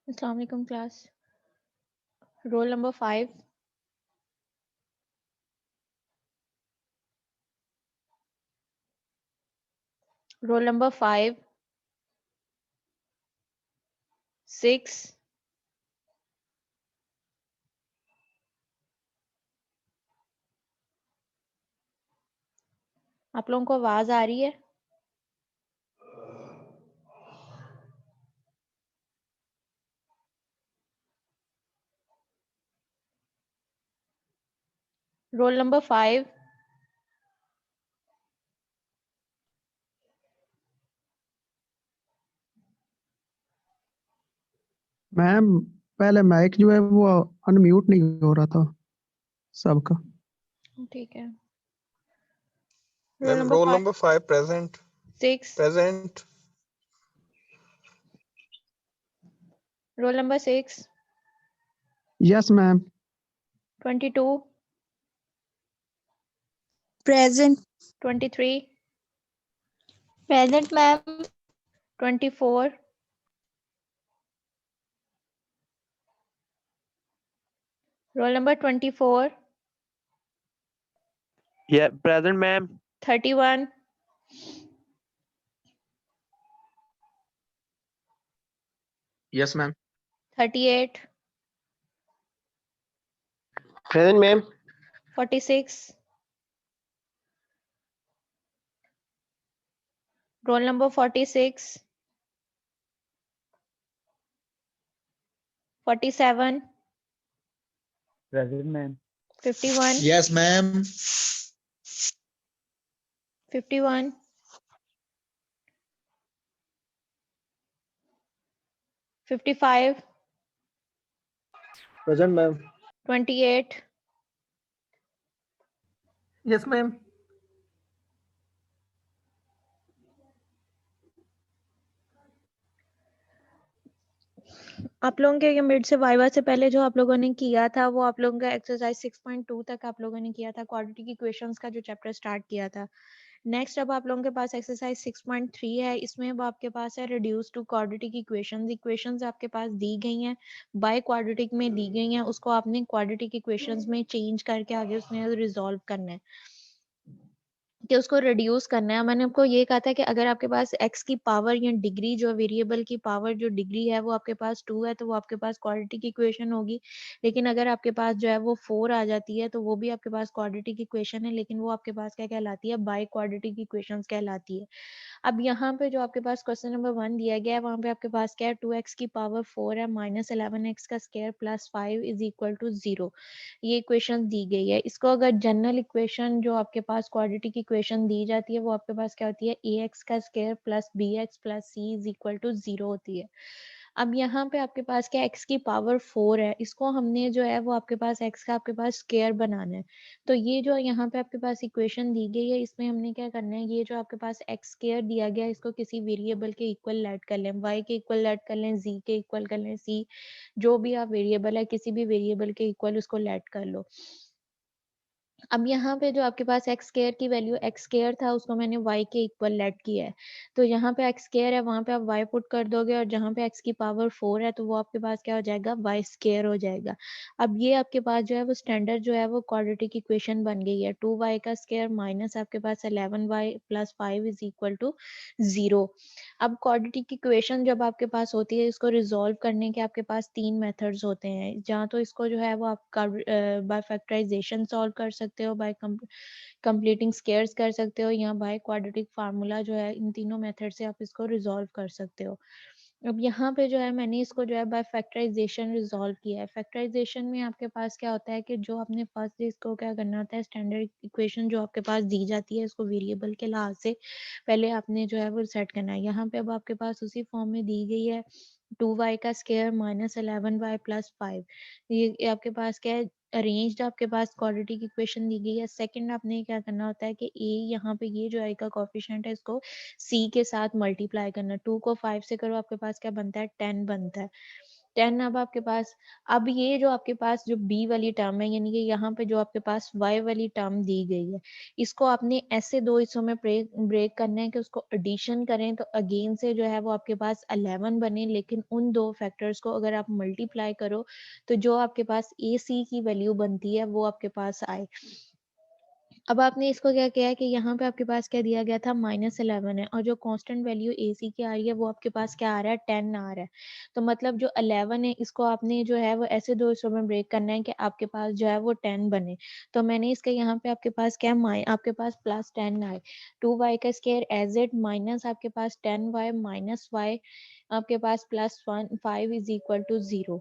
Assalamu alaikum class. Roll number 5. Roll number 5, 6. आप लोगों को आवाज आ रही है? Roll number 5. मैम पहले माइक जो है वो अनम्यूट नहीं हो रहा था सबका। ठीक है। Ma'am roll number 5 present 6. Present. Roll number 6. Yes ma'am. 22. Present. 23. Present, ma'am. 24. Roll number 24. Yeah, present, ma'am. 31. Yes, ma'am. 38. Present, ma'am. 46. Roll number 46. 47. Present, ma'am. 51. Yes, ma'am. 51. 55. Present, ma'am. 28. Yes, ma'am. आप लोगों के mid से viva से पहले जो आप लोगों ने किया था वो आप लोगों का एक्सरसाइज 6.2 तक आप लोगों ने किया था, क्वाड्रेटिक इक्वेशंस का जो चैप्टर स्टार्ट किया था। नेक्स्ट अब आप लोगों के पास एक्सरसाइज 6.3 है। इसमें अब आपके पास है reduce to quadratic equations. Equations आपके पास दी गई हैं, बाय क्वाड्रेटिक में दी गई हैं, उसको आपने क्वाड्रेटिक इक्वेशंस में चेंज करके आगे उसने रिजॉल्व करना है कि उसको रिड्यूस करना है। मैंने आपको ये कहा था कि अगर आपके पास x की पावर या डिग्री जो वेरिएबल की पावर जो डिग्री है वो आपके पास 2 है तो वो आपके पास क्वाड्रेटिक इक्वेशन होगी। लेकिन अगर आपके पास जो है वो 4 आ जाती है तो वो भी आपके पास क्वाड्रेटिक इक्वेशन है, लेकिन वो आपके पास क्या कहलाती है, बाय क्वाड्रेटिक इक्वेशंस कहलाती है। अब यहाँ पे जो आपके पास क्वेश्चन नंबर 1 दिया गया है वहां पे आपके पास क्या है, 2x की पावर 4 है माइनस 11x का square plus 5 is equal to 0। ये इक्वेशन दी गई है। इसको अगर जनरल इक्वेशन जो आपके पास क्वाड्रेटिक इक्वेशन दी जाती है वो आपके पास क्या होती है, ax का square plus bx plus c is equal to 0 होती है। अब यहाँ पे आपके पास क्या x की पावर 4 है, इसको हमने जो है वो आपके पास x का आपके पास स्क्वायर बनाना है। तो ये जो यहाँ पे आपके पास इक्वेशन दी गई है इसमें हमने क्या करना है, ये जो आपके पास x स्क्वायर दिया गया है इसको किसी वेरिएबल के इक्वल लेट कर लें, y के इक्वल लेट कर लें, z के इक्वल कर लें, c जो भी आप वेरिएबल है किसी भी वेरिएबल के इक्वल उसको लेट कर लो। अब यहाँ पे जो आपके पास एक्स स्क्वायर की वैल्यू एक्स स्क्वायर था उसको मैंने y के इक्वल लेट किया है। तो यहाँ पे एक्स स्क्वायर है वहां पे आप y पुट कर दोगे और जहाँ पे x की पावर 4 है तो वो आपके पास क्या हो जाएगा, y स्क्वायर हो जाएगा। अब ये आपके पास जो है वो स्टैंडर्ड जो है वो क्वाड्रेटिक इक्वेशन बन गई है। 2y का स्क्वायर माइनस आपके पास 11y plus 5 is equal to 0। अब क्वाड्रेटिक इक्वेशन जब आपके पास होती है इसको रिजॉल्व करने के आपके पास 3 मेथड्स होते हैं। जहाँ तो इसको जो है वो आप बाय फैक्टराइजेशन सॉल्व कर सकते हो, बाय कंप्लीटिंग स्क्वायर्स कर सकते हो, या बाय क्वाड्रेटिक फार्मूला जो है, इन तीनों मेथड से आप इसको रिजॉल्व कर सकते हो। अब यहाँ पे जो है मैंने इसको जो है बाय फैक्टराइजेशन रिजॉल्व किया है। फैक्टराइजेशन में आपके पास क्या होता है कि जो आपने फर्स्ट इसको क्या करना होता है, स्टैंडर्ड इक्वेशन जो आपके पास दी जाती है इसको वेरिएबल के लिहाज से पहले आपने जो है वो सेट करना है। यहाँ पे अब आपके पास उसी फॉर्म में दी गई है 2y का स्क्वायर माइनस 11y प्लस 5। ये आपके पास क्या है, अरेंज्ड आपके पास क्वाड्रेटिक इक्वेशन दी गई है। सेकंड आपने क्या करना होता है कि a यहाँ पे ये जो i का कोफिशिएंट है इसको c के साथ मल्टीप्लाई करना। 2 को 5 से करो आपके पास क्या बनता है, 10 बनता है। 10 अब आपके पास, अब ये जो आपके पास जो b वाली टर्म है, यानी कि यहाँ पे जो आपके पास y वाली टर्म दी गई है, इसको आपने ऐसे दो हिस्सों में ब्रेक करना है कि उसको एडिशन करें तो अगेन से जो है वो आपके पास 11 बने, लेकिन उन दो फैक्टर्स को अगर आप मल्टीप्लाई करो तो जो आपके पास ए सी की वैल्यू बनती है वो आपके पास आए। अब आपने इसको क्या किया है कि यहाँ पे आपके पास क्या दिया गया था, -11 है, और जो कांस्टेंट वैल्यू ए सी की आ रही है वो आपके पास क्या आ रहा है, 10 आ रहा है। तो मतलब जो 11 है इसको आपने जो है वो ऐसे दो हिस्सों में ब्रेक करना है कि आपके पास जो है वो 10 बने। तो मैंने इसके यहाँ पे आपके पास क्या आपके पास +10 आए, 2y का स्क्वायर एज इट माइनस आपके पास 10y माइनस y आपके पास +5 इज इक्वल टू 0।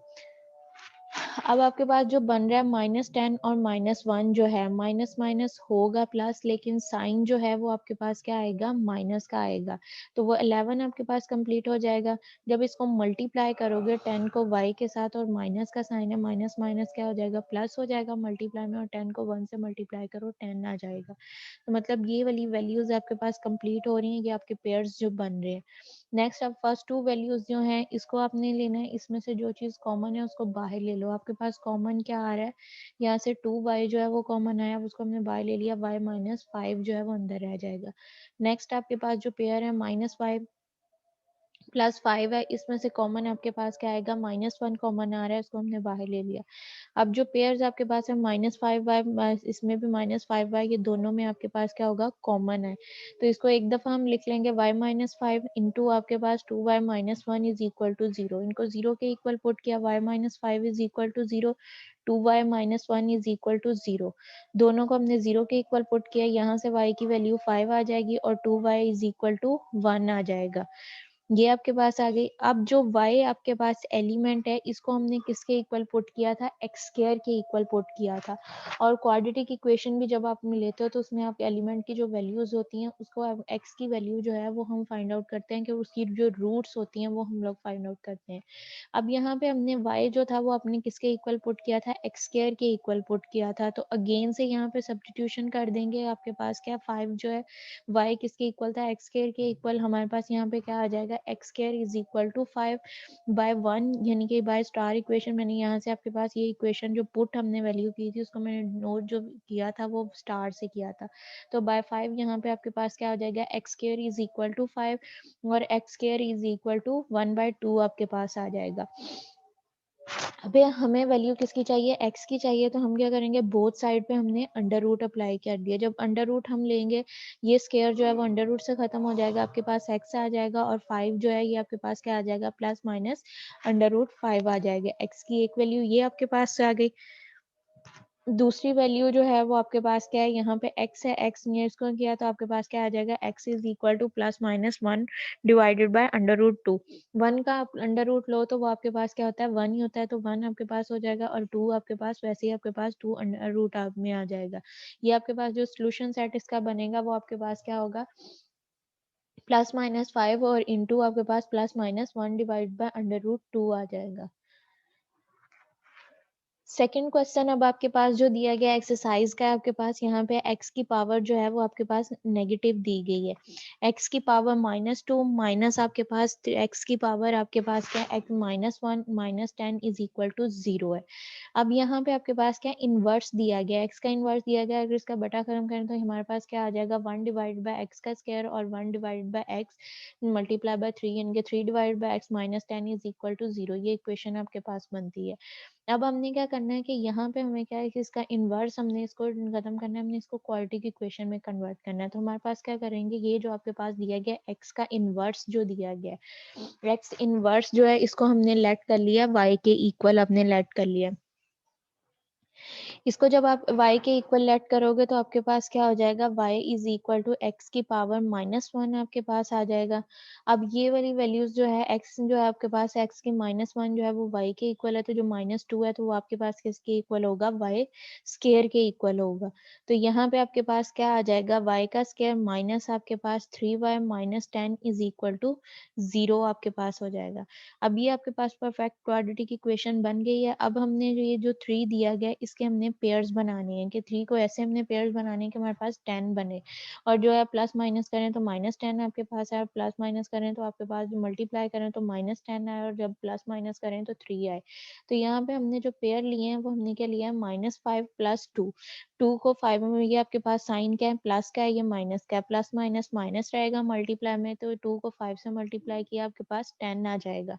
अब आपके पास जो बन रहा है -10 और -1 जो है माइनस माइनस होगा प्लस, लेकिन साइन जो है वो आपके पास क्या आएगा, माइनस का आएगा। तो वो 11 आपके पास कंप्लीट हो जाएगा। जब इसको मल्टीप्लाई करोगे 10 को y के साथ, और माइनस का साइन है, माइनस माइनस क्या हो जाएगा, प्लस हो जाएगा मल्टीप्लाई में, और 10 को 1 से मल्टीप्लाई करो 10 आ जाएगा। तो मतलब ये वाली वैल्यूज आपके पास कंप्लीट हो रही हैं, ये आपके पेयर्स जो बन रहे हैं। नेक्स्ट अब फर्स्ट टू वैल्यूज जो हैं इसको आपने लेना है, इसमें से जो चीज़ कॉमन है उसको बाहर ले लो। आपके पास कॉमन क्या आ रहा है, यहाँ से 2y जो है वो कॉमन आया, उसको हमने बाहर ले लिया, y -5 जो है वो अंदर रह जाएगा। नेक्स्ट आपके पास जो पेयर है -5 +5 है, इसमें से कॉमन आपके पास क्या आएगा, -1 कॉमन आ रहा है, उसको हमने बाहर ले लिया। अब जो पेयर्स आपके पास है -5y, इसमें भी -5y, ये दोनों में आपके पास क्या होगा, कॉमन है। तो इसको एक दफा हम लिख लेंगे y -5 इंटू आपके पास 2y -1 इज इक्वल टू 0। इनको 0 के इक्वल पुट किया, y -5 is equal to 0, 2y -1 is equal to 0। दोनों को हमने 0 के इक्वल पुट किया, यहाँ से y की वैल्यू 5 आ जाएगी और 2y इज इक्वल टू 1 आ जाएगा। ये आपके पास आ गई। अब जो y आपके पास एलिमेंट है, इसको हमने किसके इक्वल पुट किया था, x स्क्वायर के इक्वल पुट किया था। और क्वाड्रेटिक इक्वेशन भी जब आप लेते हो तो उसमें आप एलिमेंट की जो वैल्यूज होती हैं उसको आप x की वैल्यू जो है वो हम फाइंड आउट करते हैं, कि उसकी जो रूट्स होती हैं वो हम लोग फाइंड आउट करते हैं। अब यहाँ पे हमने y जो था वो अपने किसके इक्वल पुट किया था, x स्क्वायर के इक्वल पुट किया था। तो अगेन से यहाँ पे सब्स्टिट्यूशन कर देंगे, आपके पास क्या 5 जो है y किसके इक्वल था, x स्क्वायर के इक्वल। हमारे पास यहाँ पे क्या आ जाएगा, x square is equal to 5 by 1, यानी कि बाय स्टार इक्वेशन। मैंने यहाँ से आपके पास ये इक्वेशन जो पुट हमने वैल्यू की थी उसको मैंने नोट जो किया था वो स्टार से किया था। तो बाय 5 यहाँ पे आपके पास क्या हो जाएगा, x square is equal to 5 और x square is equal to 1/2 आपके पास आ जाएगा। अबे हमें वैल्यू किसकी चाहिए, x की चाहिए, तो हम क्या करेंगे, बोथ साइड पे हमने अंडर रूट अप्लाई कर दिया। जब अंडर रूट हम लेंगे, ये स्क्वायर जो है वो अंडर रूट से खत्म हो जाएगा, आपके पास x आ जाएगा, और 5 जो है ये आपके पास क्या आ जाएगा, प्लस माइनस अंडर रूट 5 आ जाएगा। x की एक वैल्यू ये आपके पास से आ गई। दूसरी वैल्यू जो है वो आपके पास क्या है, यहाँ पे x है, x ने इसको किया तो आपके पास क्या आ जाएगा, x is equal to +-1 divided by under root 2। 1 का अंडर रूट लो तो वो आपके पास क्या होता है, 1 ही होता है, तो 1 आपके पास हो जाएगा, और 2 आपके पास वैसे ही आपके पास 2 अंडर रूट में आ जाएगा। ये आपके पास जो सोल्यूशन सेट इसका बनेगा वो आपके पास क्या होगा, +-5 और इंटू आपके पास +-1 डिवाइड बाय अंडर रूट 2 आ जाएगा। सेकंड क्वेश्चन अब आपके पास जो दिया गया एक्सरसाइज का है, आपके पास यहाँ पे x की पावर जो है वो आपके पास नेगेटिव दी गई है। x की पावर -2 माइनस आपके पास x की पावर आपके पास क्या है, -1 -10 इज इक्वल टू 0 है। अब यहाँ पे आपके पास क्या इनवर्स दिया गया है, x का इनवर्स दिया गया है। अगर इसका बटा खत्म करें तो हमारे पास क्या आ जाएगा, 1 डिवाइड बाय x का स्क्वायर और 1 divide by x multiply by 3, यानी कि 3 divide by x -10 is equal to 0। ये इक्वेशन आपके पास बनती है। अब हमने क्या करना है कि यहाँ पे हमें क्या है कि इसका इन्वर्स हमने इसको खत्म करना है, हमने इसको क्वाड्रेटिक इक्वेशन में कन्वर्ट करना है। तो हमारे पास क्या करेंगे, ये जो आपके पास दिया गया x का इन्वर्स जो दिया गया है, x इन्वर्स जो है इसको हमने लेट कर लिया, y के इक्वल हमने लेट कर लिया। इसको जब आप y के इक्वल लेट करोगे तो आपके पास क्या हो जाएगा, y is equal to x की पावर -1 आपके पास आ जाएगा। अब ये वाली वैल्यूज जो है x जो है आपके पास x की -1 जो है वो y के इक्वल है, तो जो -2 है तो वो आपके पास किसके इक्वल होगा, y स्क्वायर के इक्वल होगा। तो यहाँ पे आपके पास क्या आ जाएगा, y का स्क्वायर माइनस आपके पास 3y -10 इज इक्वल टू 0 आपके पास हो जाएगा। अब ये आपके पास परफेक्ट क्वाड्रेटिक इक्वेशन बन गई है। अब हमने ये जो 3 दिया गया इसके हमने पेयर्स बनाने हैं कि 3 को ऐसे हमने पेयर्स बनाने हैं कि हमारे पास 10 बने, और जो है प्लस माइनस करें तो -10 आपके पास है, और प्लस माइनस करें तो आपके पास जो मल्टीप्लाई करें तो -10 आए, और जब प्लस माइनस करें तो 3 आए। तो यहाँ पे हमने जो पेयर लिए हैं वो हमने क्या लिया है, -5 + 2। 2 को 5 में, ये आपके पास साइन क्या है, प्लस का है, ये माइनस का है, प्लस माइनस माइनस रहेगा मल्टीप्लाई में, तो 2 को 5 से मल्टीप्लाई किया आपके पास 10 आ जाएगा।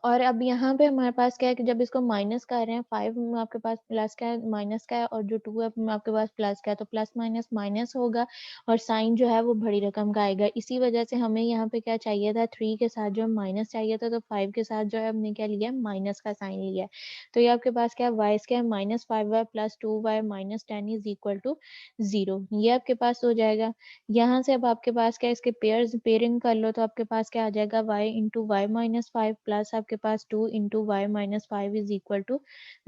और अब यहाँ पे हमारे पास क्या है कि जब इसको माइनस कर रहे हैं, 5 में आपके पास प्लस का है, माइनस का है, और जो 2 है में आपके पास प्लस का है, तो प्लस माइनस माइनस होगा, और साइन जो है वो बड़ी रकम का आएगा। इसी वजह से हमें यहाँ पे क्या चाहिए था, 3 के साथ जो है माइनस चाहिए था, तो 5 के साथ जो है हमने क्या लिया, माइनस का साइन लिया है। तो ये आपके पास क्या है, वाई क्या है, -5y + 2y - 10 = 0। ये आपके पास हो जाएगा। यहाँ से अब आपके पास क्या है, इसके पेयरिंग कर लो, तो आपके पास क्या आ जाएगा, y × y - 5 प्लस आपके पास 2 × y - 5 =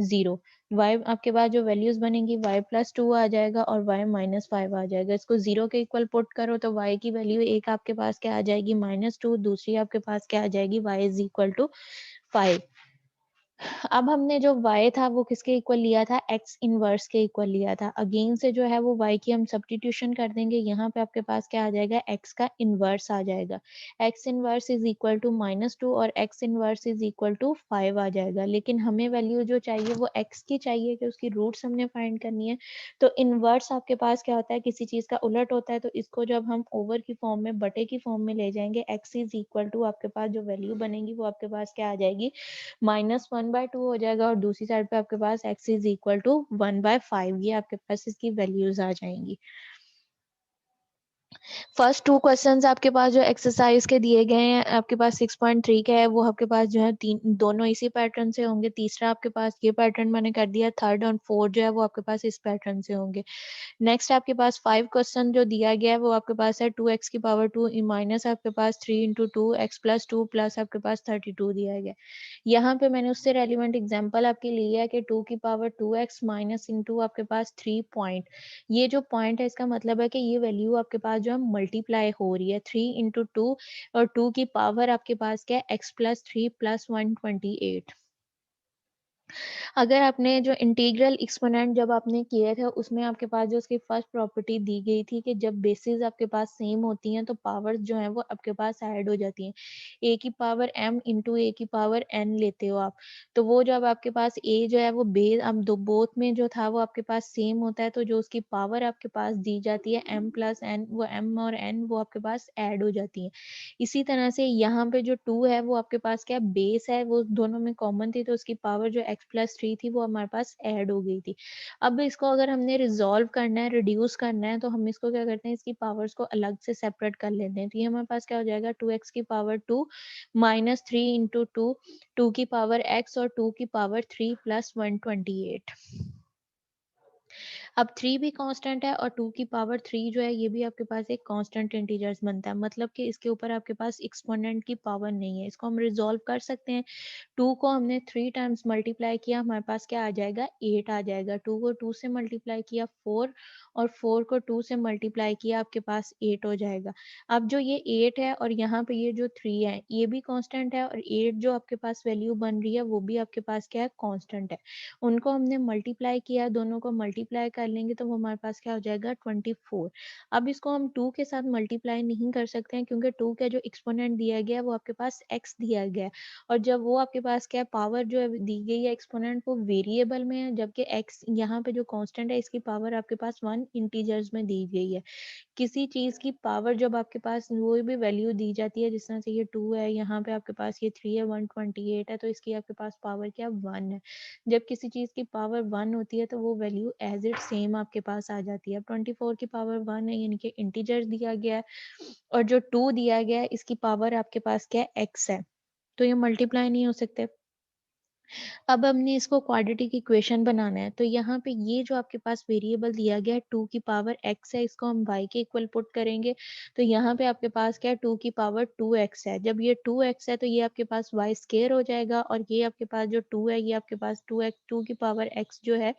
0। y आपके पास जो वैल्यूज बनेंगी, y + 2 आ जाएगा और y - 5 आ जाएगा। इसको 0 के इक्वल पुट करो तो y की वैल्यू एक आपके पास क्या आ जाएगी, -2, दूसरी आपके पास क्या आ जाएगी, y = 5। अब हमने जो y था वो किसके इक्वल लिया था, x इनवर्स के इक्वल लिया था। अगेन से जो है वो y की हम सब्स्टिट्यूशन कर देंगे। यहाँ पे आपके पास क्या आ जाएगा, x का इनवर्स आ जाएगा। x इनवर्स = -2 और x इनवर्स = 5 आ जाएगा। लेकिन हमें वैल्यू जो चाहिए वो x की चाहिए कि उसकी रूट्स हमने फाइंड करनी है। तो इनवर्स आपके पास क्या होता है, किसी चीज का उलट होता है, तो इसको जब हम ओवर की फॉर्म में, बटे की फॉर्म में ले जाएंगे, x = आपके पास जो वैल्यू बनेगी वो आपके पास क्या आ जाएगी, -1/2 हो जाएगा, और दूसरी साइड पे आपके पास x = 1/5। ये आपके पास इसकी वैल्यूज आ जाएंगी। फर्स्ट 2 क्वेश्चंस आपके पास जो एक्सरसाइज के दिए गए हैं, आपके पास 6.3 का है, वो आपके पास जो है दोनों इसी पैटर्न से होंगे। तीसरा आपके पास ये पैटर्न मैंने कर दिया, थर्ड और फोर्थ जो है वो आपके पास इस पैटर्न से होंगे। नेक्स्ट आपके पास 5 क्वेश्चन जो दिया गया है वो आपके पास है 2x⁻² माइनस आपके पास 3 × 2 x + 2 प्लस आपके पास 32 दिया गया। यहाँ पे मैंने उससे रेलिवेंट एग्जांपल आपके लिए है कि 2⁻2x माइनस इंटू आपके पास 3 पॉइंट। ये जो पॉइंट है इसका मतलब है कि ये वैल्यू आपके पास जो है मल्टीप्लाई हो रही है, 3 × 2 और 2 की पावर आपके पास क्या है, x + 3 + 128। अगर आपने जो इंटीग्रल एक्सपोनेंट जब आपने किए थे उसमें आपके पास जो उसकी फर्स्ट प्रॉपर्टी दी गई थी कि जब बेसिस आपके पास सेम होती हैं तो पावर्स जो हैं वो आपके पास ऐड हो जाती हैं। a की पावर m इंटू a की पावर n लेते हो आप, तो वो जब आपके पास a जो है वो बेस अब दो बोथ में जो था वो आपके पास सेम होता है, तो जो उसकी पावर आपके पास दी जाती है m + n, वो m और n वो आपके पास ऐड हो जाती हैं। इसी तरह से यहाँ पे जो 2 है वो आपके पास क्या बेस है, वो दोनों में कॉमन थी, तो उसकी पावर जो x + 3 थी वो हमारे पास ऐड हो गई थी। अब इसको अगर हमने रिजॉल्व करना है, रिड्यूस करना है, तो हम इसको क्या करते हैं, इसकी पावर्स को अलग से सेपरेट कर लेते हैं। तो ये हमारे पास क्या हो जाएगा, 2x⁻² माइनस 3 × 2, 2 की पावर x और 2 की पावर 3 + 128। अब 3 भी कांस्टेंट है और 2 की पावर 3 जो है ये भी आपके पास एक कांस्टेंट इंटीजर्स बनता है, मतलब कि इसके ऊपर आपके पास एक्सपोनेंट की पावर नहीं है। इसको हम रिजॉल्व कर सकते हैं। 2 को हमने 3 टाइम्स मल्टीप्लाई किया, हमारे पास क्या आ जाएगा, 8 आ जाएगा। 2 को 2 से मल्टीप्लाई किया 4, और 4 को 2 से मल्टीप्लाई किया आपके पास 8 हो जाएगा। अब जो ये 8 है और यहाँ पे ये जो 3 है ये भी कांस्टेंट है, और 8 जो आपके पास वैल्यू बन रही है वो भी आपके पास क्या है, कांस्टेंट है। उनको हमने मल्टीप्लाई किया, दोनों को मल्टीप्लाई कर लेंगे तो वो हमारे पास क्या हो जाएगा, 24। अब इसको हम 2 के साथ मल्टीप्लाई नहीं कर सकते हैं क्योंकि 2 का जो एक्सपोनेंट दिया गया है वो आपके पास x दिया गया है, और जब वो आपके पास क्या पावर जो है दी गई है एक्सपोनेंट वो वेरिएबल में है, जबकि x यहाँ पे जो कांस्टेंट है इसकी पावर आपके पास 1 इंटीजर्स में दी गई है। किसी चीज की पावर जब आपके पास वो भी वैल्यू दी जाती है, जिस तरह से ये 2 है, यहाँ पे आपके पास ये 3 है, 128 है, तो इसकी आपके पास पावर क्या 1 है। जब किसी चीज की पावर 1 होती है तो वो वैल्यू एज इट सेम आपके पास आ जाती है। 24 की पावर 1 है, यानी कि इंटीजर दिया गया है, और जो 2 दिया गया है इसकी पावर आपके पास क्या है, x है, तो ये मल्टीप्लाई नहीं हो सकते। अब हमने इसको क्वाड्रेटिक इक्वेशन बनाना है, तो यहाँ पे ये जो आपके पास वेरिएबल दिया गया है 2 की पावर x है, इसको हम y के इक्वल पुट करेंगे, तो यहाँ पे आपके पास क्या है, 2 की पावर 2x है। जब ये 2x है तो ये आपके पास y स्क्वायर हो जाएगा, और ये आपके पास जो 2 है ये आपके पास 2x, 2 की पावर x जो है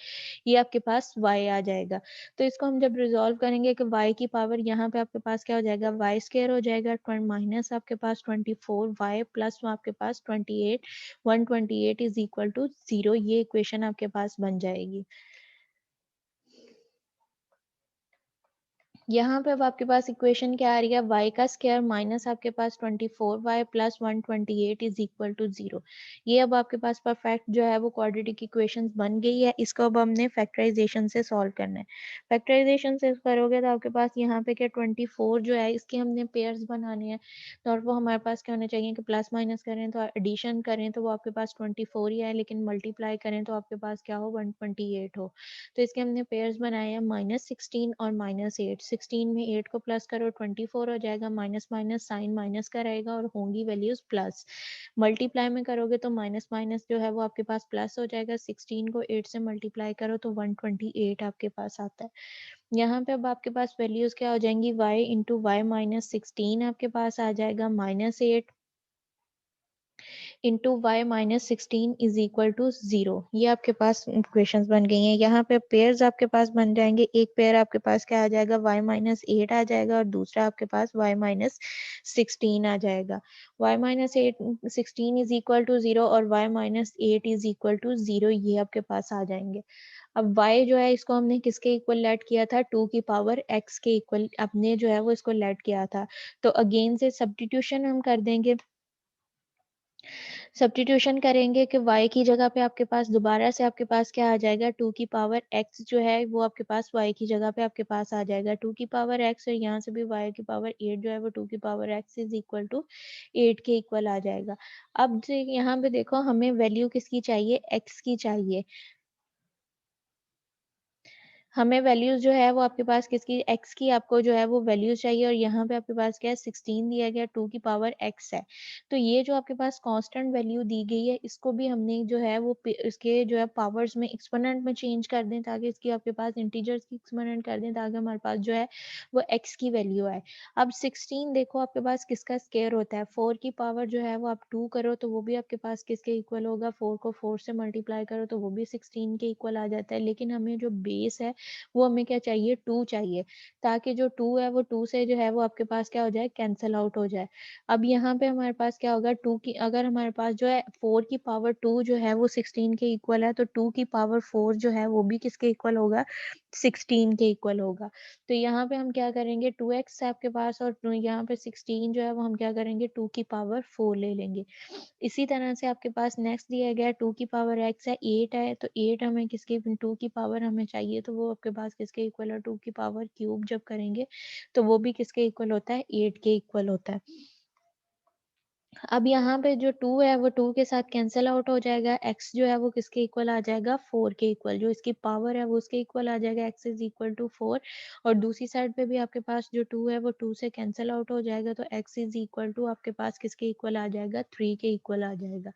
ये आपके पास y आ जाएगा। तो इसको हम जब रिजॉल्व करेंगे कि y की पावर यहाँ पे आपके पास क्या हो जाएगा, y स्क्वायर हो जाएगा, माइनस आपके पास 24 y प्लस आपके पास 28, 128 इक्वल टू 0, ये इक्वेशन आपके पास बन जाएगी। यहाँ पे अब आपके पास इक्वेशन क्या आ रही है, y का स्क्वायर माइनस आपके पास 24y plus 128 is equal to 0। ये अब आपके पास परफेक्ट जो है वो क्वाड्रेटिक इक्वेशंस बन गई है। इसको अब हमने फैक्टराइजेशन से सॉल्व करना है। फैक्टराइजेशन से करोगे तो आपके पास यहाँ पे क्या 24 जो है इसके हमने पेयर्स बनाने हैं, तो और वो हमारे पास क्या होने चाहिए कि प्लस माइनस करें तो एडिशन करें तो वो आपके पास 24 ही है, लेकिन मल्टीप्लाई करें तो आपके पास क्या हो 128 हो। तो इसके हमने पेयर्स बनाए हैं -16 और -8। 16 में 8 को प्लस करो 24 हो जाएगा, माइनस माइनस साइन माइनस का रहेगा और होंगी वैल्यूज प्लस। मल्टीप्लाई में करोगे तो माइनस माइनस जो है वो आपके पास प्लस हो जाएगा। 16 को 8 से मल्टीप्लाई करो तो 128 आपके पास आता है। यहाँ पे अब आपके पास वैल्यूज क्या हो जाएंगी, y इंटू वाई माइनस 16 आपके पास आ जाएगा -8 into y minus 16 is equal to 0। ये आपके पास इक्वेशंस बन गई हैं। यहाँ पे पेयर्स आपके पास बन जाएंगे। एक पेयर आपके पास क्या आ जाएगा, वाई माइनस 8 आ जाएगा और दूसरा आपके पास वाई माइनस 16 आ जाएगा। Y minus 16 is equal to 0 और y minus 8 is equal to 0, ये आपके पास आ जाएंगे। अब y जो है इसको हमने किसके इक्वल लेट किया था, 2 की पावर x के इक्वल अपने जो है वो इसको लेट किया था। तो अगेन से सब्स्टिट्यूशन हम कर देंगे। सब्स्टिट्यूशन करेंगे कि y की जगह पे आपके पास दोबारा से आपके पास क्या आ जाएगा, 2 की पावर x जो है वो आपके पास y की जगह पे आपके पास आ जाएगा 2 की पावर x, और यहाँ से भी y की पावर 8 जो है वो 2 की power x is equal to 8 के इक्वल आ जाएगा। अब यहाँ पे देखो हमें वैल्यू किसकी चाहिए, x की चाहिए। हमें वैल्यूज जो है वो आपके पास किसकी, x की आपको जो है वो वैल्यूज चाहिए, और यहाँ पे आपके पास क्या है 16 दिया गया, 2 की पावर x है। तो ये जो आपके पास कांस्टेंट वैल्यू दी गई है इसको भी हमने जो है वो इसके जो है पावर्स में एक्सपोनेंट में चेंज कर दें, ताकि इसकी आपके पास इंटीजर्स की एक्सपोनेंट कर दें, ताकि हमारे पास जो है वो x की वैल्यू आए। अब 16 देखो आपके पास किसका स्क्वायर होता है, 4 की पावर जो है वो आप 2 करो तो वो भी आपके पास किसके इक्वल होगा, 4 को 4 से मल्टीप्लाई करो तो वो भी 16 के इक्वल आ जाता है। लेकिन हमें जो बेस है वो हमें क्या चाहिए, 2 चाहिए, ताकि जो 2 है वो 2 से जो है वो आपके पास क्या हो जाए, कैंसिल आउट हो जाए। अब यहाँ पे हमारे पास क्या होगा, 2 की अगर हमारे पास जो है 4 की पावर 2 जो है वो 16 के इक्वल है, तो 2 की पावर 4 जो है वो भी किसके इक्वल होगा, 16 के इक्वल होगा। तो यहाँ पे हम क्या करेंगे, 2x है आपके पास और यहाँ पे 16 जो है वो हम क्या करेंगे 2 की पावर 4 ले लेंगे। इसी तरह से आपके पास नेक्स्ट दिया गया 2 की पावर x है, 8 है, तो 8 हमें किसके 2 की पावर हमें चाहिए, तो वो आपके पास किसके इक्वल है, 2 की पावर क्यूब जब करेंगे तो वो भी किसके इक्वल होता है, 8 के इक्वल होता है। अब यहाँ पे जो 2 है वो 2 के साथ कैंसिल आउट हो जाएगा, x जो है वो किसके इक्वल आ जाएगा, 4 के इक्वल, जो इसकी पावर है वो उसके इक्वल आ जाएगा, x इज इक्वल टू 4। और दूसरी साइड पे भी आपके पास जो 2 है वो 2 से कैंसिल आउट हो जाएगा, तो x इज इक्वल टू आपके पास किसके इक्वल आ जाएगा, 3 के इक्वल आ जाएगा।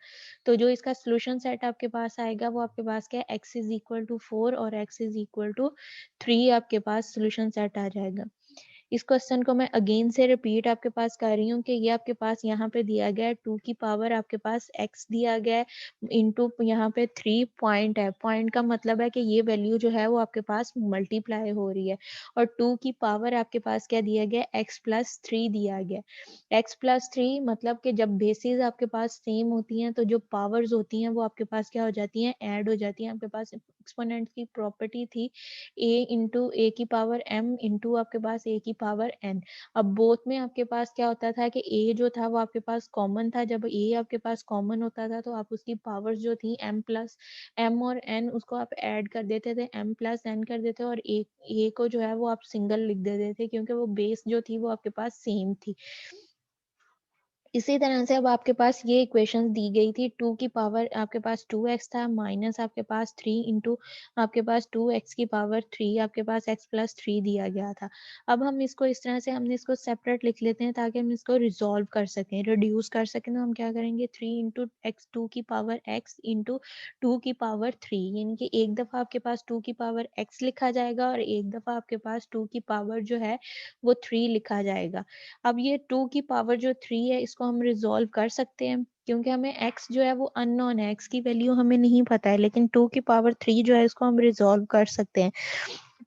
तो जो इसका सोल्यूशन सेट आपके पास आएगा वो आपके पास क्या है, x इज इक्वल टू 4 और x इज इक्वल टू 3 आपके पास सोल्यूशन सेट आ जाएगा। इस क्वेश्चन को मैं अगेन से रिपीट आपके पास कर रही हूँ कि ये आपके पास यहाँ पे दिया गया है 2 की पावर आपके पास x दिया गया है इंटू यहाँ पे 3 पॉइंट है। पॉइंट का मतलब है कि ये वैल्यू जो है वो आपके पास मल्टीप्लाई हो रही है, और 2 की पावर आपके पास क्या दिया गया, x प्लस 3 दिया गया। x प्लस 3 मतलब कि जब बेसिस आपके पास सेम होती हैं तो जो पावर्स होती हैं वो आपके पास क्या हो जाती हैं, ऐड हो जाती हैं। आपके पास एक्सपोनेंट की प्रॉपर्टी थी a इंटू ए की पावर m इंटू आपके पास a की पावर n। अब बोथ में आपके पास क्या होता था कि a जो था वो आपके पास कॉमन था। जब a आपके पास कॉमन होता था तो आप उसकी पावर्स जो थी m प्लस m और n उसको आप ऐड कर देते थे, m प्लस n कर देते और a को जो है वो आप सिंगल लिख देते थे, क्योंकि वो बेस जो थी वो आपके पास सेम थी। इसी तरह से अब आपके पास ये इक्वेशंस दी गई थी, 2 की पावर आपके पास 2x था माइनस आपके पास 3 इंटू आपके पास 2x की पावर 3 आपके पास x प्लस 3 दिया गया था। अब हम इसको इस तरह से हमने इसको सेपरेट लिख लेते हैं ताकि हम इसको रिजॉल्व कर सकें, रिड्यूस कर सकें। तो हम क्या करेंगे 3 इंटू एक्स 2 की पावर x इंटू 2 की पावर 3, यानी कि एक दफ़ा आपके पास 2 की पावर x लिखा जाएगा और एक दफ़ा आपके पास 2 की पावर जो है वो 3 लिखा जाएगा। अब ये 2 की पावर जो 3 है इसको हम रिजॉल्व कर सकते हैं, क्योंकि हमें x जो है वो अननोन है, x की वैल्यू हमें नहीं पता है, लेकिन 2 की पावर 3 जो है इसको हम रिजॉल्व कर सकते हैं।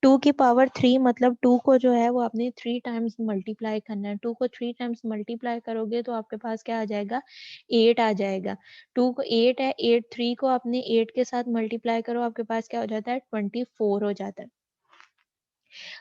2 की पावर 3 मतलब 2 को जो है वो आपने 3 टाइम्स मल्टीप्लाई करना है। 2 को 3 टाइम्स मल्टीप्लाई करोगे तो आपके पास क्या आ जाएगा, 8 आ जाएगा। 2 को 8 है, 8 3 को आपने 8 के साथ मल्टीप्लाई करो, आपके पास क्या हो जाता है, 24 हो जाता है।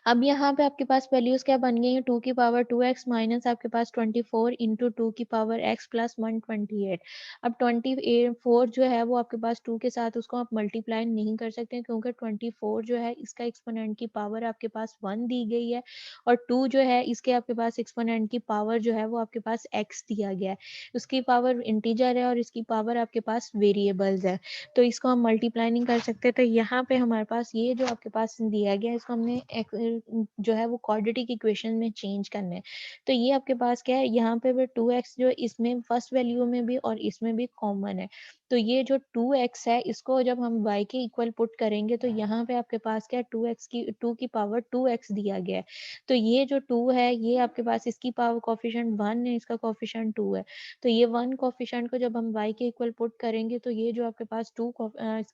अब यहाँ पे आपके पास वैल्यूज क्या बन गई है, 2 की पावर 2x माइनस आपके पास 24 इंटू 2 की पावर x प्लस 128। अब 24 जो है वो आपके पास 2 के साथ उसको आप मल्टीप्लाई नहीं कर सकते क्योंकि 24 जो है इसका एक्सपोनेंट की पावर आपके पास 1 दी गई है और 2 जो है इसके आपके पास एक्सपोनेंट की पावर जो है वो आपके पास x दिया गया है। उसकी पावर इंटीजर है और इसकी पावर आपके पास वेरिएबल्स है, तो इसको हम मल्टीप्लाई नहीं कर सकते। तो यहाँ पे हमारे पास ये जो आपके पास दिया गया है इसको हमने जो है वो क्वाड्रेटिक इक्वेशन में चेंज करना है। तो ये आपके पास क्या है, यहाँ पे भी 2x जो इसमें फर्स्ट वैल्यू में भी और इसमें भी कॉमन है, तो ये जो 2x है इसको जब हम y के इक्वल पुट करेंगे तो यहाँ पे आपके पास क्या है, 2 की पावर 2x दिया गया है। तो ये जो 2 है ये आपके पास इसकी पावर कोफिशिएंट 1 है, इसका कोफिशिएंट 2 है। तो ये 1 कोफिशिएंट को जब हम y के इक्वल पुट करेंगे तो ये जो आपके पास 2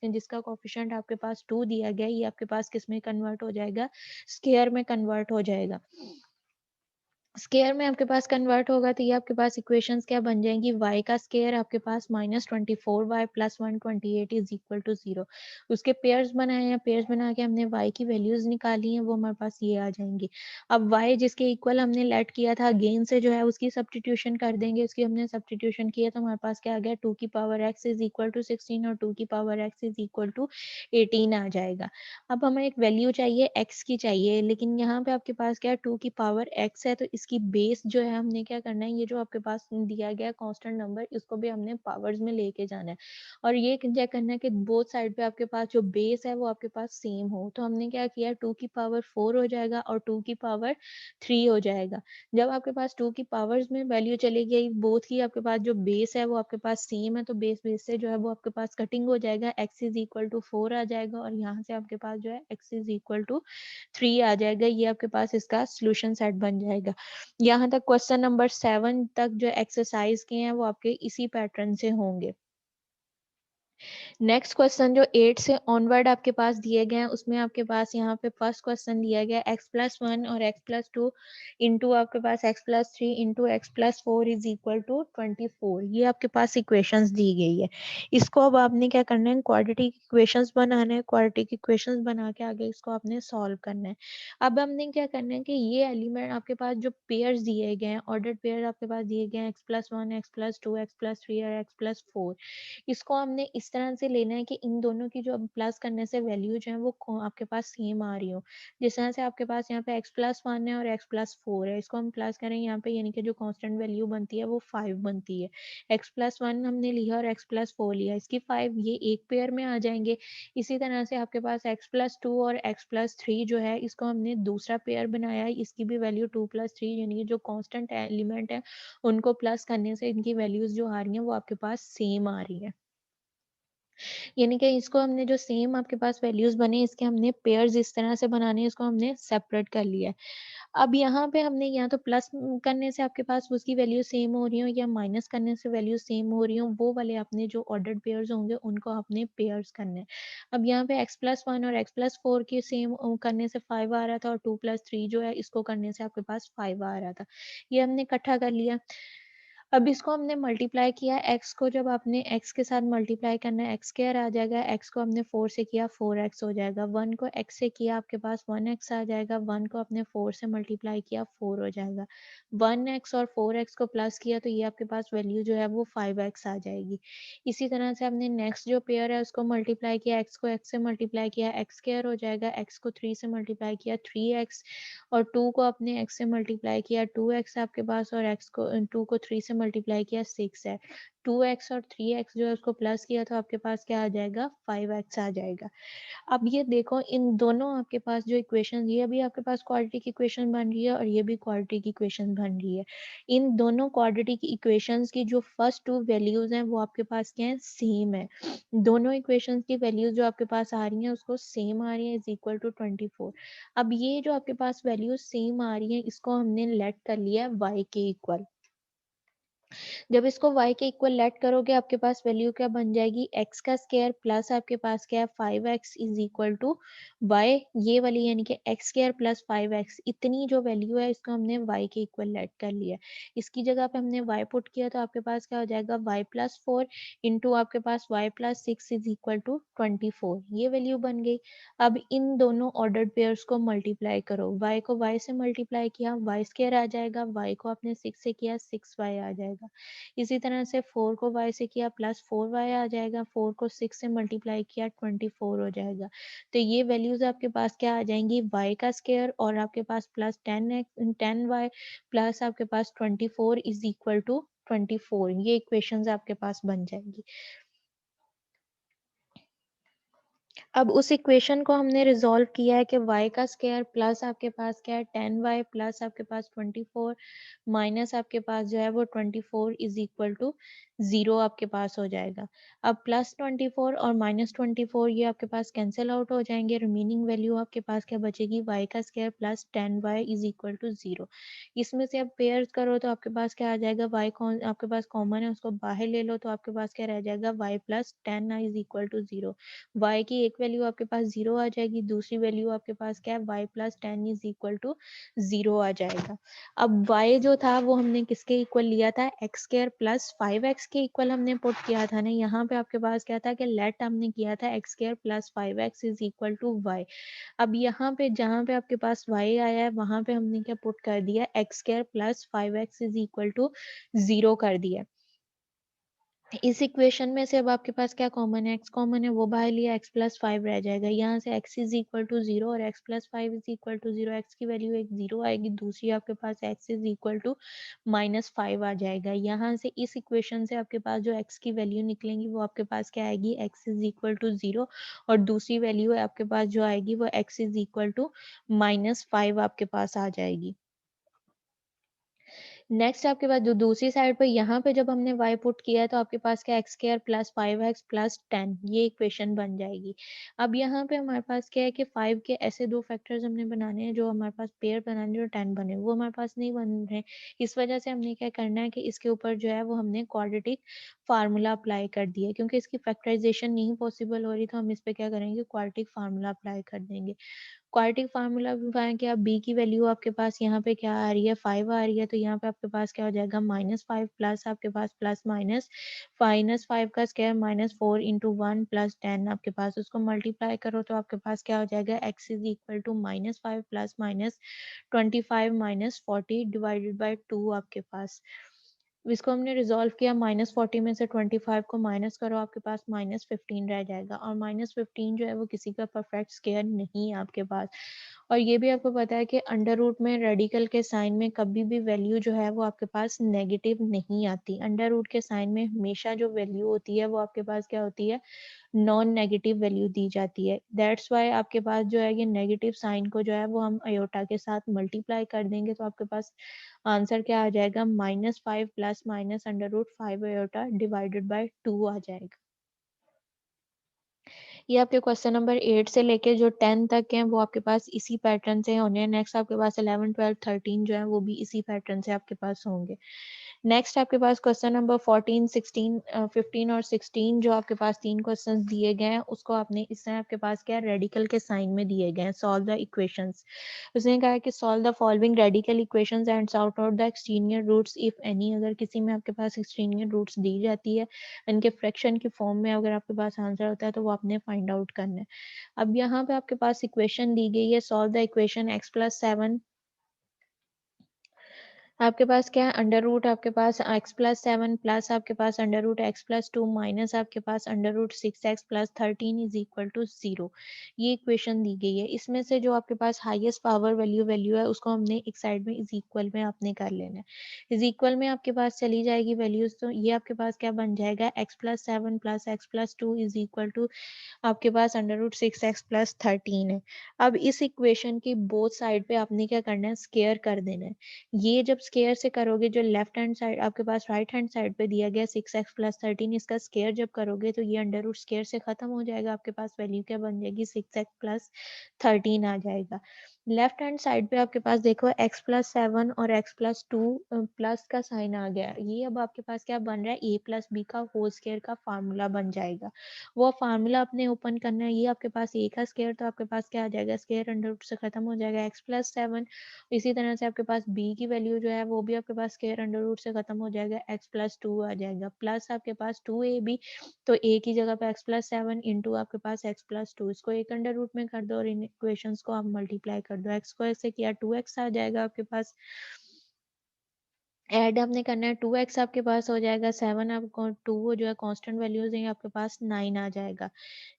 जिसका कोफिशिएंट आपके पास 2 दिया गया है ये आपके पास किस में कन्वर्ट हो जाएगा, स्क्वायर में कन्वर्ट हो जाएगा। स्क्वायर में आपके पास कन्वर्ट होगा तो ये आपके पास इक्वेशंस क्या बन जाएंगी, y का स्क्वायर आपके पास -24y plus 128 is equal to 0। उसके पेयर्स बनाए हैं, पेयर्स बना के हमने y की वैल्यूज निकाली हैं, वो हमारे पास ये आ जाएंगी। अब y जिसके इक्वल हमने लेट किया था अगेन से जो है उसकी सब्स्टिट्यूशन कर देंगे, उसकी हमने सब्स्टिट्यूशन किया तो हमारे पास क्या आ गया, 2 की power x is equal to 16 और 2 की power x is equal to 18 आ जाएगा। अब हमें एक वैल्यू चाहिए x की चाहिए, लेकिन यहाँ पे आपके पास क्या है, 2 की पावर x है तो इसकी बेस जो है हमने क्या करना है, ये जो आपके पास दिया गया कांस्टेंट नंबर इसको भी हमने पावर्स में लेके जाना है और ये क्या करना है कि बोथ साइड पे आपके पास जो बेस है वो आपके पास सेम हो। तो हमने क्या किया, 2 की पावर 4 हो जाएगा और 2 की पावर 3 हो जाएगा। जब आपके पास 2 की पावर्स में वैल्यू चली गई, बोथ की आपके पास जो बेस है वो आपके पास सेम है, तो बेस से जो है वो आपके पास कटिंग हो जाएगा, x इज इक्वल टू 4 आ जाएगा और यहाँ से आपके पास जो है x इज इक्वल टू 3 आ जाएगा। ये आपके पास इसका सोल्यूशन सेट बन जाएगा। यहाँ तक क्वेश्चन नंबर 7 तक जो एक्सरसाइज के हैं वो आपके इसी पैटर्न से होंगे। नेक्स्ट क्वेश्चन जो 8 से ऑनवर्ड आपके पास दिए गए हैं उसमें आपके पास यहाँ पे फर्स्ट क्वेश्चन दिया गया x+1 और x+2 इंटू आपके पास x+3 into x+4 is equal to 24। ये आपके पास इक्वेशंस दी गई है। इसको अब आपने क्या करना है, क्वाड्रेटिक इक्वेशंस बनाना है, क्वाड्रेटिक इक्वेशंस बना के आगे इसको आपने सॉल्व करना है। अब हमने क्या करना है कि ये एलिमेंट आपके पास जो पेयर्स दिए गए हैं, ऑर्डर्ड पेयर आपके पास दिए गए हैं x+1 x+2 x+3 और x+4, इसको हमने इस तरह से लेना है कि इन दोनों की जो प्लस करने से वैल्यू जो है वो आपके पास सेम आ रही हो। जिस तरह से आपके पास यहाँ पे x+1 है और x+4 है, इसको हम प्लस करें यहाँ पे यानी कि जो कांस्टेंट वैल्यू बनती है वो 5 बनती है। x+1 हमने लिया और x+4 लिया, इसकी 5 ये एक पेयर में आ जाएंगे। इसी तरह से आपके पास x+2 और x+3 जो है इसको हमने दूसरा पेयर बनाया है, इसकी भी वैल्यू 2+3 यानी कि जो कांस्टेंट एलिमेंट है उनको प्लस करने से इनकी वैल्यूज जो आ रही हैं वो आपके पास सेम आ रही है। यानी कि इसको हमने जो सेम आपके पास वैल्यूज बने इसके हमने पेयर्स इस तरह से बनाने हैं, इसको हमने सेपरेट कर लिया है। अब यहाँ पे हमने या तो प्लस करने से आपके पास उसकी वैल्यू सेम हो रही हो या माइनस करने से वैल्यू सेम हो रही हो, वो वाले अपने जो ऑर्डर्ड पेयर्स होंगे उनको अपने पेयर्स करने हैं। अब यहाँ पे x+1 और x+4 की सेम करने से 5 आ रहा था और 2+3 जो है इसको करने से आपके पास 5 आ रहा था, ये हमने इकट्ठा कर लिया। अब इसको हमने मल्टीप्लाई किया, x को जब आपने x के साथ मल्टीप्लाई करना है x स्क्वायर आ जाएगा, x को हमने 4 से किया 4x हो जाएगा, 1 को x से किया आपके पास 1x आ जाएगा, 1 को आपने 4 से मल्टीप्लाई किया 4 हो जाएगा, 1x और 4x को प्लस किया तो ये आपके पास वैल्यू जो है वो 5x आ जाएगी। इसी तरह से हमने नेक्स्ट जो पेयर है उसको मल्टीप्लाई किया, x को x से मल्टीप्लाई किया x स्क्वायर हो जाएगा, x को 3 से मल्टीप्लाई किया 3x और 2 को आपने x से मल्टीप्लाई किया 2x आपके पास और x को 2 को 3 से मल्टीप्लाई किया 6 है, 2x और 3x जो है उसको प्लस किया तो आपके पास क्या आ जाएगा 5x आ जाएगा। अब ये देखो इन दोनों आपके पास जो इक्वेशन, ये भी आपके पास क्वाड्रेटिक इक्वेशन बन रही है और ये भी क्वाड्रेटिक इक्वेशन बन रही है। इन दोनों क्वाड्रेटिक इक्वेशंस की जो फर्स्ट 2 वैल्यूज हैं वो आपके पास क्या है, सेम है। दोनों इक्वेशंस की वैल्यूज जो आपके पास आ रही हैं उसको सेम आ रही है, इज इक्वल टू 24। अब ये जो आपके पास वैल्यूज सेम आ रही है इसको हमने लेट कर लिया y के इक्वल। जब इसको y के इक्वल लेट करोगे आपके पास वैल्यू क्या बन जाएगी, x का स्क्वायर प्लस आपके पास क्या है 5x is equal to y, ये वाली यानी कि x स्क्वायर प्लस 5x, इतनी जो वैल्यू है इसको हमने y के इक्वल लेट कर लिया। इसकी जगह पे हमने y पुट किया तो आपके पास क्या हो जाएगा y प्लस 4 इंटू आपके पास y plus 6 is equal to 24, ये वैल्यू बन गई। अब इन दोनों ऑर्डर्ड पेयर्स को मल्टीप्लाई करो, y को y से मल्टीप्लाई किया y स्क्वायर आ जाएगा, y को आपने 6 से किया 6y आ जाएगा। इसी तरह से 4 को y से किया प्लस 4y आ जाएगा, 4 को 6 से मल्टीप्लाई किया 24 हो जाएगा। तो ये वैल्यूज आपके पास क्या आ जाएंगी, y का स्क्वायर और आपके पास प्लस 10y प्लस आपके पास 24 इज इक्वल टू 24, ये इक्वेशंस आपके पास बन जाएंगी। अब उस इक्वेशन को हमने रिजॉल्व किया है कि y का स्क्वायर प्लस आपके पास क्या है 10y प्लस आपके पास 24 माइनस आपके पास जो है वो 24 इज इक्वल टू 0 आपके पास हो जाएगा। अब प्लस 24 और माइनस 24 ये आपके पास कैंसिल आउट हो जाएंगे, रिमेनिंग वैल्यू आपके पास क्या बचेगी, y का square plus 10y is equal to 0। इसमें से अब पेयर करो तो आपके पास क्या आ जाएगा, y आपके पास कॉमन है उसको बाहर ले लो तो आपके पास क्या रह जाएगा, y plus 10 is equal to 0। y की एक वैल्यू आपके पास 0 आ जाएगी, दूसरी वैल्यू आपके पास क्या है, y plus 10 is equal to 0 आ जाएगा। अब y जो था वो हमने किसके इक्वल लिया था, x स्क्वायर प्लस 5x के इक्वल हमने पुट किया था ना। यहाँ पे आपके पास क्या था कि लेट हमने किया था x square plus 5x is equal to y। अब यहाँ पे जहाँ पे आपके पास y आया है वहां पे हमने क्या पुट कर दिया, x square plus 5x is equal to 0 कर दिया। इस इक्वेशन में से अब आपके पास क्या कॉमन है, x कॉमन है वो बाहर लिया, x प्लस 5 रह जाएगा। यहाँ से x इज इक्वल टू 0 और x plus 5 is equal to 0, x की वैल्यू एक 0 आएगी, दूसरी आपके पास x is equal to minus 5 आ जाएगा। यहाँ से इस इक्वेशन से आपके पास जो x की वैल्यू निकलेंगी वो आपके पास क्या आएगी, x इज इक्वल टू 0 और दूसरी वैल्यू आपके पास जो आएगी वो x is equal to minus 5 आपके पास आ जाएगी। नेक्स्ट आपके पास जो दूसरी साइड पे यहाँ पे जब हमने y पुट किया है तो आपके पास क्या x square plus 5x plus 10, ये इक्वेशन बन जाएगी। अब यहाँ पे हमारे पास क्या है कि 5 के ऐसे दो फैक्टर्स हमने बनाने हैं जो हमारे पास पेयर बनाने जो 10 बने, वो हमारे पास नहीं बन रहे। इस वजह से हमने क्या करना है कि इसके ऊपर जो है वो हमने क्वाड्रेटिक फार्मूला अप्लाई कर दिया, क्योंकि इसकी फैक्टराइजेशन नहीं पॉसिबल हो रही तो हम इस पे क्या करेंगे, क्वाड्रेटिक फार्मूला अप्लाई कर देंगे। क्वाड्रेटिक फार्मूला भी कि अब b की वैल्यू आपके पास यहाँ पे क्या आ रही है, 5 आ रही है, तो यहाँ पे आपके पास क्या हो जाएगा, -5 प्लस आपके पास प्लस माइनस 5 का स्क्वायर -4 इंटू 1 प्लस 10 आपके पास, उसको मल्टीप्लाई करो तो आपके पास क्या हो जाएगा, x is equal to -5 plus -25 -40 divided by 2 आपके पास। इसको हमने रिजॉल्व किया, -40 में से 25 को माइनस करो आपके पास -15 रह जाएगा, और -15 जो है वो किसी का परफेक्ट स्क्वायर नहीं है आपके पास। और ये भी आपको पता है कि अंडर रूट में रेडिकल के साइन में कभी भी वैल्यू जो है वो आपके पास नेगेटिव नहीं आती। अंडर रूट के साइन में हमेशा जो वैल्यू होती है वो आपके पास क्या होती है, नॉन नेगेटिव वैल्यू दी जाती है। दैट्स वाई आपके पास जो है ये नेगेटिव साइन को जो है वो हम अयोटा के साथ मल्टीप्लाई कर देंगे तो आपके पास आंसर क्या आ जाएगा, -5 plus minus under root 5 iota divided by 2 आ जाएगा। ये आपके क्वेश्चन नंबर 8 से लेके जो 10 तक हैं वो आपके पास इसी पैटर्न से होने हैं। नेक्स्ट आपके पास 11, 12, 13 जो है वो भी इसी पैटर्न से आपके पास होंगे। नेक्स्ट आपके पास क्वेश्चन नंबर 14, 16, 15 और 16 जो आपके पास 3 क्वेश्चंस दिए गए हैं उसको आपने इसमें आपके पास क्या रेडिकल के साइन में दिए गए हैं। सॉल्व द इक्वेशंस, उसने कहा है कि solve the following radical equations and sort out the extraneous roots if any. अगर किसी में आपके पास एक्सट्रीनियर रूट्स दी जाती है इनके फ्रैक्शन की फॉर्म में अगर आपके पास आंसर होता है तो वो आपने फाइंड आउट करना है। अब यहाँ पे आपके पास इक्वेशन दी गई है, solve the equation x plus 7 आपके पास क्या है, अंडर रूट आपके पास x प्लस 7 प्लस आपके पास under root x plus 2 minus आपके पास under root 6x plus 13 is equal to 0, ये इक्वेशन दी गई है। इसमें से जो आपके पास हाईएस्ट पावर वैल्यू है उसको हमने एक साइड में इज इक्वल में आपने कर लेना है। इज इक्वल में आपके पास चली जाएगी वैल्यूज, तो ये आपके पास क्या बन जाएगा, x plus 7 plus x plus 2 is equal to आपके पास अंडर रूट 6x प्लस 13 है। अब इस इक्वेशन की बोथ साइड पे आपने क्या करना है, स्केयर कर देना है। ये जब स्केयर से करोगे जो लेफ्ट हैंड साइड आपके पास राइट हैंड साइड पे दिया गया 6x प्लस 13, इसका स्केयर जब करोगे तो ये अंडर रूट स्केयर से खत्म हो जाएगा, आपके पास वैल्यू क्या बन जाएगी, 6x प्लस 13 आ जाएगा। लेफ्ट हैंड साइड पे आपके पास देखो x+7 और x+2 प्लस का साइन आ गया। ये अब आपके पास क्या बन रहा है, a+b का होल स्क्वायर का फार्मूला बन जाएगा। वो फार्मूला अपने ओपन करना है। ये आपके पास a का स्क्वायर, तो आपके पास क्या आ जाएगा, स्क्वायर अंडर रूट से खत्म हो जाएगा x+7। इसी तरह से आपके पास b की वैल्यू जो है वो भी आपके पास स्क्वायर अंडर रूट से खत्म हो जाएगा, x+2 आ जाएगा, प्लस आपके पास 2ab, तो a की जगह पे x+7 इंटू आपके पास x+2, इसको एक अंडर रूट में कर दो और इन इक्वेशंस को आप मल्टीप्लाई कर दो। x को ऐसे किया 2x आ जाएगा आपके पास। ऐड आपने करना है, 2x आपके पास हो जाएगा 7, आपको 2 जो है कांस्टेंट वैल्यूज हैं, आपके पास 9 आ जाएगा।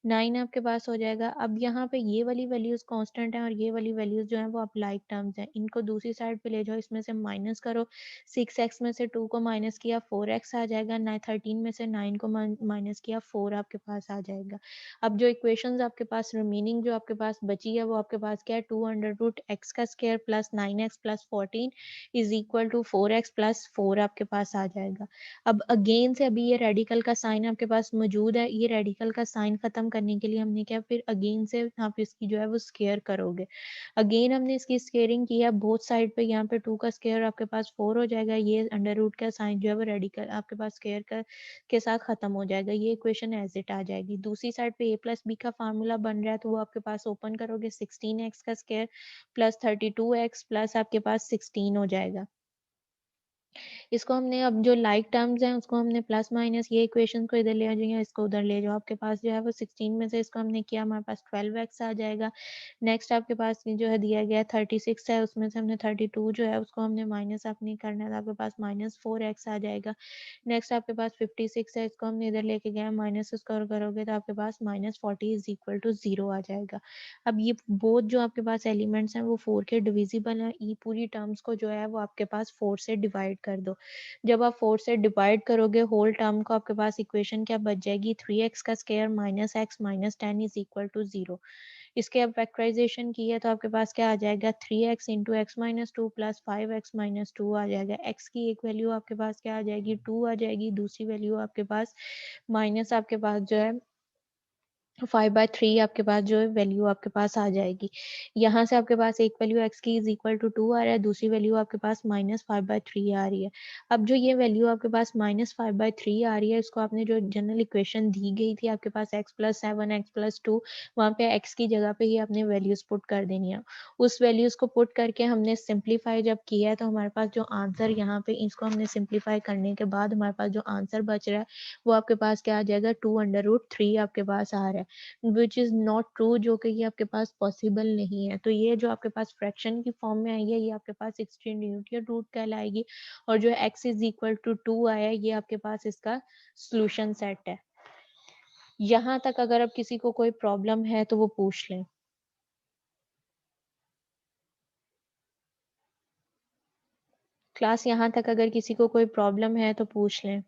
9 आपके पास हो जाएगा। अब यहाँ पे ये वाली वैल्यूज कांस्टेंट हैं और ये वाली वैल्यूज जो है वो आप लाइक टर्म्स हैं, इनको दूसरी साइड पे ले जाओ, इसमें से माइनस करो। 6x में से 2 को माइनस किया 4x आ जाएगा। 13 में से 9 को माइनस किया 4 आपके पास आ जाएगा। अब जो इक्वेशंस आपके पास रिमेनिंग जो आपके पास बची है वो आपके पास क्या है, 2 अंडर रूट x का square plus 9x plus 14 is equal to 4x plus 4 आपके पास आ जाएगा। अब अगेन से अभी ये रेडिकल का साइन आपके पास मौजूद है, ये रेडिकल का साइन खत्म करने के लिए हमने क्या, फिर अगेन से आप इसकी जो है वो स्क्वायर करोगे। अगेन हमने इसकी स्क्वायरिंग किया बोथ साइड पे, यहाँ पे 2 का स्क्वायर आपके पास 4 हो जाएगा, ये अंडर रूट का साइन जो है वो रेडिकल आपके पास स्क्वायर का के साथ खत्म हो जाएगा, ये इक्वेशन एज इट आ जाएगी। दूसरी साइड पे a प्लस बी का फार्मूला बन रहा है, तो वो आपके पास ओपन करोगे 16x का स्क्वायर प्लस 32x प्लस आपके पास 16 हो जाएगा। इसको हमने अब जो लाइक टर्म्स हैं उसको हमने प्लस माइनस ये इक्वेशन को इधर ले आ जाएंगे, इसको उधर ले जाओ, आपके पास जो है वो 16 में से इसको हमने किया, हमारे पास 12x आ जाएगा। नेक्स्ट आपके पास जो है दिया गया 36 है, उसमें से हमने 32 जो है उसको हमने माइनस अपनी करना है, तो आपके पास -4x आ जाएगा। नेक्स्ट आपके पास 56 है, इसको हमने इधर लेके गए माइनस स्क्वायर करोगे तो आपके पास -40 इज इक्वल टू 0 आ जाएगा। अब ये बोथ जो आपके पास एलिमेंट्स हैं वो 4 के डिविजिबल हैं, ई पूरी टर्म्स को जो है वो आपके पास 4 से डिवाइड कर दो। जब आप 4 से डिवाइड करोगे होल टर्म को, आपके पास इक्वेशन क्या बच जाएगी, 3x का square minus x minus 10 is equal to 0। इसके अब फैक्टराइजेशन की है तो आपके पास क्या आ जाएगा, 3x into x minus 2 plus 5x minus 2 आ जाएगा। x की एक वैल्यू आपके पास क्या आ जाएगी, 2 आ जाएगी, दूसरी वैल्यू आपके पास माइनस आपके पास जो है 5/3 आपके पास जो है वैल्यू आपके पास आ जाएगी। यहाँ से आपके पास एक वैल्यू x की इज इक्वल टू 2 आ रहा है, दूसरी वैल्यू आपके पास -5/3 आ रही है। अब जो ये वैल्यू आपके पास -5/3 आ रही है, इसको आपने जो जनरल इक्वेशन दी गई थी आपके पास x+7 x+2, वहाँ पे x की जगह पे ही आपने वैल्यूज पुट कर देनी है। उस वैल्यूज को पुट करके हमने सिंप्लीफाई जब किया है तो हमारे पास जो आंसर यहाँ पे इसको हमने सिंप्लीफाई करने के बाद हमारे पास जो आंसर बच रहा है वो आपके पास क्या आ जाएगा, 2√3 आपके पास आ रहा है, विच इज नॉट ट्रू, जो कि ये आपके पास पॉसिबल नहीं है। तो ये जो आपके पास फ्रैक्शन की फॉर्म में आई है ये आपके पास एक्सट्रीम यूनिट रूट कहलाएगी, और जो x इज इक्वल टू 2 आया है ये आपके पास इसका सोल्यूशन सेट है। यहाँ तक अगर अब किसी को कोई प्रॉब्लम है तो वो पूछ लें। क्लास यहाँ तक अगर किसी को कोई प्रॉब्लम है तो पूछ लें।